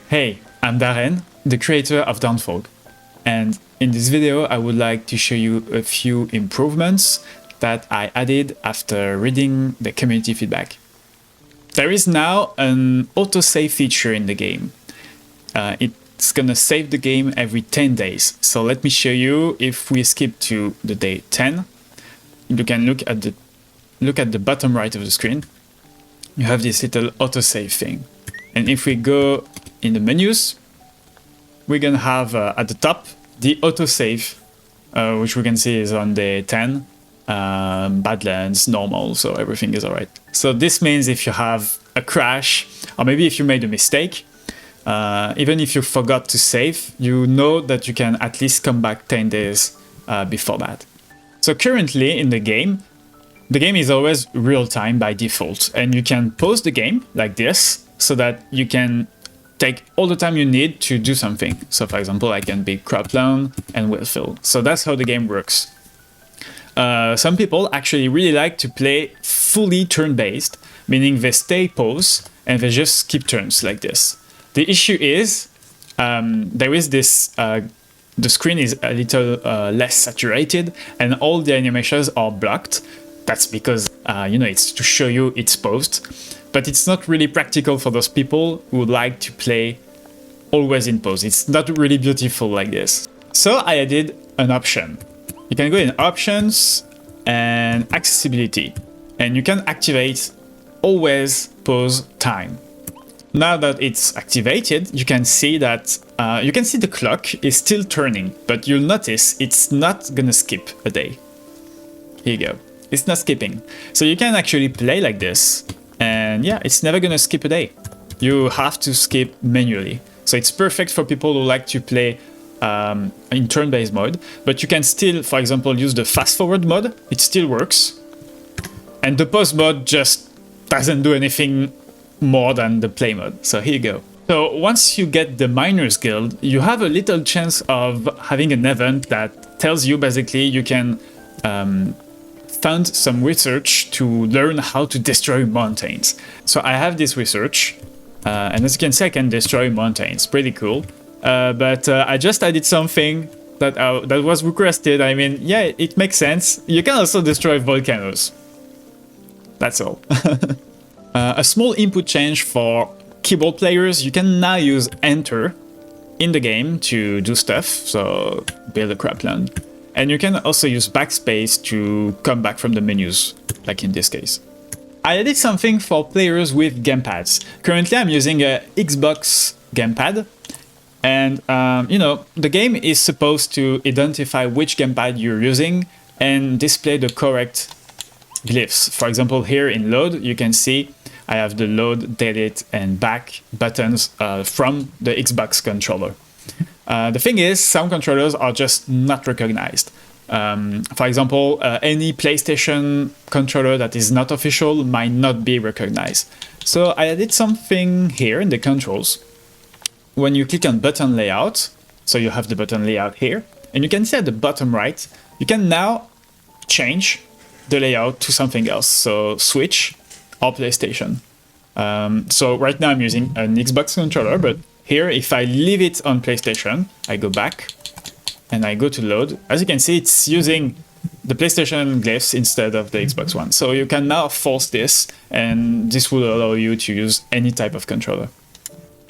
Hey, I'm Darenn, the creator of Dawnfolk, and in this video I would like to show you a few improvements that I added after reading the community feedback. There is now an autosave feature in the game. It's gonna save the game every 10 days. So let me show you. If we skip to the day 10, you can look at the bottom right of the screen. You have this little autosave thing. And if we go in the menus, we're gonna have at the top the autosave, which we can see is on day 10, Badlands, normal, so everything is alright. So this means if you have a crash, or maybe if you made a mistake, even if you forgot to save, you know that you can at least come back 10 days before that. So currently in the game is always real-time by default, and you can pause the game like this so that you can take all the time you need to do something. So for example, I can be cropland and will fill. So that's how the game works. Some people actually really like to play fully turn-based, meaning they stay pause and they just skip turns like this. The issue is there is this, the screen is a little less saturated and all the animations are blocked. That's because, it's to show you it's paused. But it's not really practical for those people who would like to play always in pause. It's not really beautiful like this. So I added an option. You can go in options and accessibility, and you can activate always pause time. Now that it's activated, you can see that the clock is still turning, but you'll notice it's not gonna skip a day. Here you go. It's not skipping. So you can actually play like this. And yeah, it's never gonna skip a day. You have to skip manually. So it's perfect for people who like to play in turn-based mode, but you can still, for example, use the fast-forward mode. It still works. And the pause mode just doesn't do anything more than the play mode. So here you go. So once you get the Miners Guild, you have a little chance of having an event that tells you basically you can fund some research to learn how to destroy mountains. So I have this research, and as you can see, I can destroy mountains. Pretty cool. But I just added something that was requested. I mean, yeah, it makes sense. You can also destroy volcanoes. That's all. A small input change for keyboard players. You can now use Enter in the game to do stuff. So build a cropland. And you can also use backspace to come back from the menus, like in this case. I added something for players with gamepads. Currently I'm using a Xbox gamepad, and the game is supposed to identify which gamepad you're using and display the correct glyphs. For example, here in load, you can see I have the load, delete, and back buttons from the Xbox controller. The thing is, some controllers are just not recognized. For example, any PlayStation controller that is not official might not be recognized. So I added something here in the controls. When you click on button layout, so you have the button layout here, and you can see at the bottom right, you can now change the layout to something else. So Switch or PlayStation. So right now I'm using an Xbox controller, but here, if I leave it on PlayStation, I go back and I go to load. As you can see, it's using the PlayStation glyphs instead of the Xbox One. So you can now force this, and this will allow you to use any type of controller.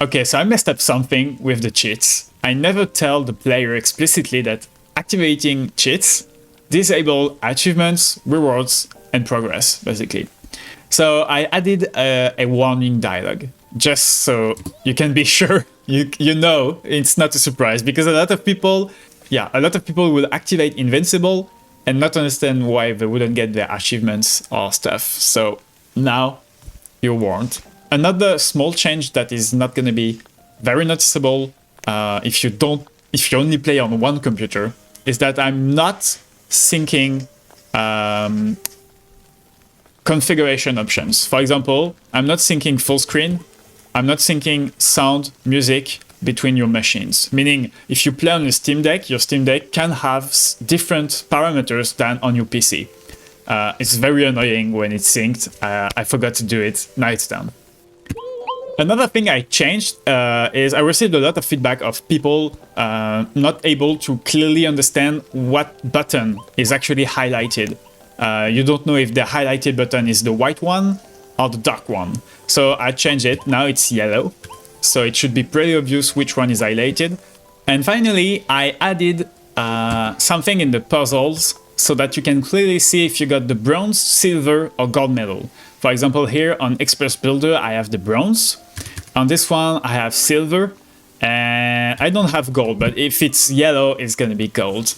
Okay, so I messed up something with the cheats. I never tell the player explicitly that activating cheats disable achievements, rewards, and progress, basically. So I added a warning dialogue, just so you can be sure you know it's not a surprise, because a lot of people will activate Invincible and not understand why they wouldn't get their achievements or stuff. So now you're warned. Another small change that is not going to be very noticeable if you only play on one computer is that I'm not syncing configuration options. For example, I'm not syncing full screen. I'm not syncing sound, music between your machines. Meaning, if you play on a Steam Deck, your Steam Deck can have different parameters than on your PC. It's very annoying when it's synced. I forgot to do it. Now it's done. Another thing I changed is I received a lot of feedback of people not able to clearly understand what button is actually highlighted. You don't know if the highlighted button is the white one or the dark one. So I changed it, now it's yellow. So it should be pretty obvious which one is highlighted. And finally, I added something in the puzzles so that you can clearly see if you got the bronze, silver, or gold medal. For example, here on Express Builder, I have the bronze. On this one, I have silver, and I don't have gold, but if it's yellow, it's gonna be gold.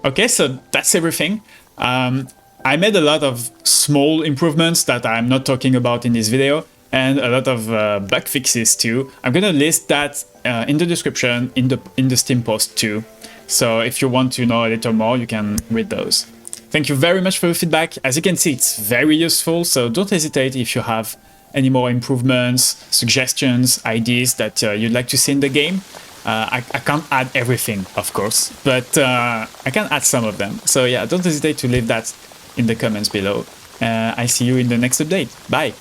Okay, so that's everything. I made a lot of small improvements that I'm not talking about in this video, and a lot of bug fixes too. I'm gonna list that in the description, in the Steam post too. So if you want to know a little more, you can read those. Thank you very much for your feedback. As you can see, it's very useful, so don't hesitate if you have any more improvements, suggestions, ideas that you'd like to see in the game. I can't add everything, of course, but I can add some of them. So yeah, don't hesitate to leave that in the comments below. I see you in the next update. Bye!